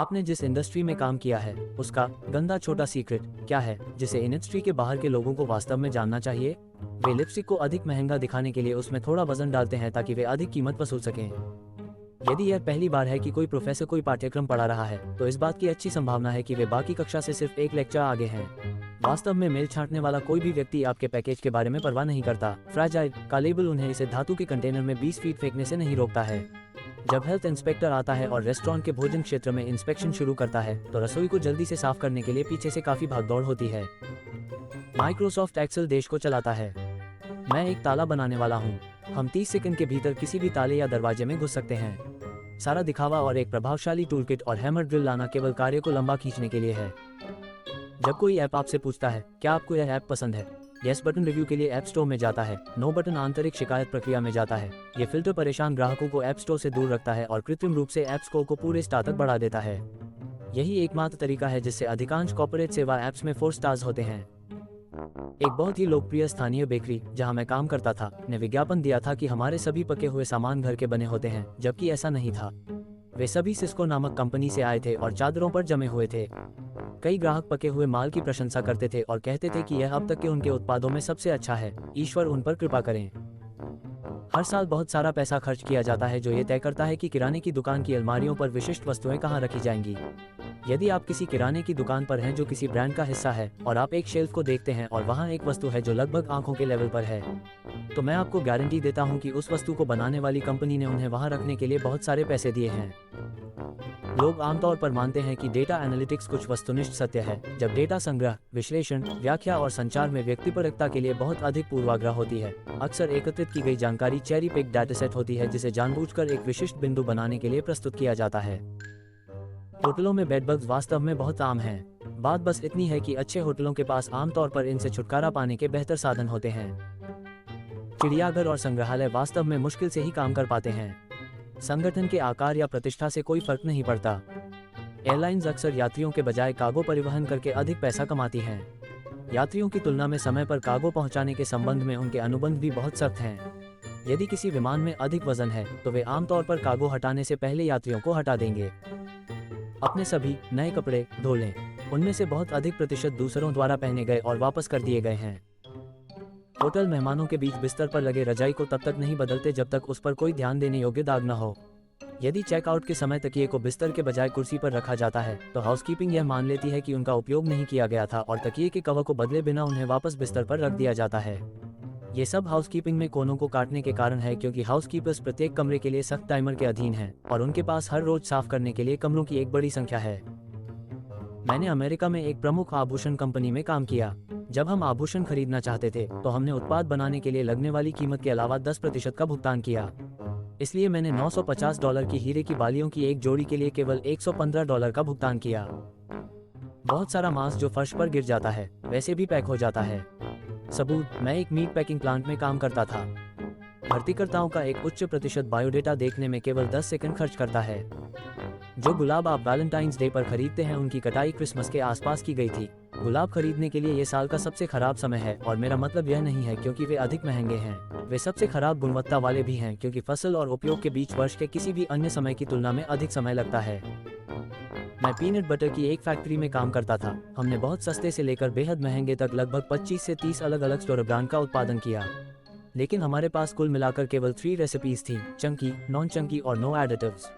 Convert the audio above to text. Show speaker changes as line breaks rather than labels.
आपने जिस इंडस्ट्री में काम किया है उसका गंदा छोटा सीक्रेट क्या है जिसे इंडस्ट्री के बाहर के लोगों को वास्तव में जानना चाहिए? वे लिपस्टिक को अधिक महंगा दिखाने के लिए उसमें थोड़ा वजन डालते हैं ताकि वे अधिक कीमत वसूल सकें। यदि यह पहली बार है कि कोई प्रोफेसर कोई पाठ्यक्रम पढ़ा रहा है तो इस बात की अच्छी संभावना है कि वे बाकी कक्षा से सिर्फ एक लेक्चर आगे हैं। वास्तव में मेल छांटने वाला कोई भी व्यक्ति आपके पैकेज के बारे में परवाह नहीं करता। फ्रैजाइल का लेबल उन्हें इसे धातु के कंटेनर में 20 फीट फेंकने से नहीं रोकता है। जब हेल्थ इंस्पेक्टर आता है और रेस्टोरेंट के भोजन क्षेत्र में इंस्पेक्शन शुरू करता है तो रसोई को जल्दी से साफ करने के लिए पीछे से काफी भागदौड़ होती है। माइक्रोसॉफ्ट एक्सेल देश को चलाता है। मैं एक ताला बनाने वाला हूँ। हम 30 सेकंड के भीतर किसी भी ताले या दरवाजे में घुस सकते हैं। सारा दिखावा और एक प्रभावशाली टूलकिट और हैमर ड्रिल लाना केवल कार्य को लंबा खींचने के लिए है। जब कोई ऐप आपसे पूछता है क्या आपको यह ऐप पसंद है, यस बटन रिव्यू के लिए ऐप स्टोर में जाता है, नो बटन आंतरिक शिकायत प्रक्रिया में जाता है। ये फिल्टर परेशान ग्राहकों को ऐप स्टोर से दूर रखता है और कृत्रिम रूप से ऐप स्कोर को पूरे स्टार तक बढ़ा देता है। यही एकमात्र तरीका है जिससे अधिकांश कॉर्पोरेट सेवा ऐप्स में 4 स्टार्स होते हैं। एक बहुत ही लोकप्रिय स्थानीय बेकरी जहां मैं काम करता था ने विज्ञापन दिया था कि हमारे सभी पके हुए सामान घर के बने होते हैं, जबकि ऐसा नहीं था। वे सभी सिस्को नामक कंपनी से आए थे और चादरों पर जमे हुए थे। कई ग्राहक पके हुए माल की प्रशंसा करते थे और कहते थे कि यह अब तक के उनके उत्पादों में सबसे अच्छा है, ईश्वर उन पर कृपा करें। हर साल बहुत सारा पैसा खर्च किया जाता है जो ये तय करता है कि किराने की दुकान की अलमारियों पर विशिष्ट वस्तुएं कहाँ रखी जाएंगी। यदि आप किसी किराने की दुकान पर हैं जो किसी ब्रांड का हिस्सा है और आप एक शेल्फ को देखते हैं और वहां एक वस्तु है जो लगभग आंखों के लेवल पर है, तो मैं आपको गारंटी देता हूं कि उस वस्तु को बनाने वाली कंपनी ने उन्हें वहां रखने के लिए बहुत सारे पैसे दिए हैं। लोग आमतौर पर मानते हैं कि डेटा एनालिटिक्स कुछ वस्तुनिष्ठ सत्य है, जब डेटा संग्रह, विश्लेषण, व्याख्या और संचार में व्यक्तिपरकता के लिए बहुत अधिक पूर्वाग्रह होती है। अक्सर एकत्रित की गई जानकारी चेरी पिक डाटासेट होती है जिसे जानबूझकर एक विशिष्ट बिंदु बनाने के लिए प्रस्तुत किया जाता है। होटलों में बेडबग्स वास्तव में बहुत आम हैं। बात बस इतनी है कि अच्छे होटलों के पास आमतौर पर इनसे छुटकारा पाने के बेहतर साधन होते हैं। चिड़ियाघर और संग्रहालय वास्तव में मुश्किल से ही काम कर पाते हैं। संगठन के आकार या प्रतिष्ठा से कोई फर्क नहीं पड़ता। एयरलाइंस अक्सर यात्रियों के बजाय कार्गो परिवहन करके अधिक पैसा कमाती हैं। यात्रियों की तुलना में समय पर कार्गो पहुंचाने के संबंध में उनके अनुबंध भी बहुत सख्त हैं। यदि किसी विमान में अधिक वजन है तो वे आमतौर पर कार्गो हटाने से पहले यात्रियों को हटा देंगे। अपने सभी नए कपड़े धो लें। उनमें से बहुत अधिक प्रतिशत दूसरों द्वारा पहने गए और वापस कर दिए गए हैं। होटल मेहमानों के बीच बिस्तर पर लगे रजाई को तब तक नहीं बदलते जब तक उस पर कोई ध्यान देने योग्य दाग न हो। यदि चेकआउट के समय तकिए को बिस्तर के बजाय कुर्सी पर रखा जाता है तो हाउसकीपिंग यह मान लेती है कि उनका उपयोग नहीं किया गया था और तकिए के कवर को बदले बिना उन्हें वापस बिस्तर पर रख दिया जाता है। ये सब हाउसकीपिंग में कोनों को काटने के कारण है, क्योंकि हाउसकीपर्स प्रत्येक कमरे के लिए सख्त टाइमर के अधीन हैं और उनके पास हर रोज साफ करने के लिए कमरों की एक बड़ी संख्या है। मैंने अमेरिका में एक प्रमुख आभूषण कंपनी में काम किया। जब हम आभूषण खरीदना चाहते थे तो हमने उत्पाद बनाने के लिए लगने वाली कीमत के अलावा 10% का भुगतान किया। इसलिए मैंने $950 की हीरे की बालियों की एक जोड़ी के लिए केवल $115 का भुगतान किया। बहुत सारा मांस जो फर्श पर गिर जाता है वैसे भी पैक हो जाता है। सबूत, मैं एक मीट पैकिंग प्लांट में काम करता था। भर्तीकर्ताओं का एक उच्च प्रतिशत बायोडेटा देखने में केवल 10 सेकंड खर्च करता है। जो गुलाब आप वैलेंटाइंस डे पर खरीदते हैं उनकी कटाई क्रिसमस के आसपास की गई थी। गुलाब खरीदने के लिए ये साल का सबसे खराब समय है, और मेरा मतलब यह नहीं है क्योंकि वे अधिक महंगे हैं। वे सबसे खराब गुणवत्ता वाले भी हैं क्योंकि फसल और उपयोग के बीच वर्ष के किसी भी अन्य समय की तुलना में अधिक समय लगता है। मैं पीनट बटर की एक फैक्ट्री में काम करता था। हमने बहुत सस्ते से लेकर बेहद महंगे तक लगभग 25 से 30 अलग अलग स्टोर ब्रांड का उत्पादन किया, लेकिन हमारे पास कुल मिलाकर केवल 3 रेसिपीज थी: चंकी, नॉन चंकी और नो एडिटिव्स।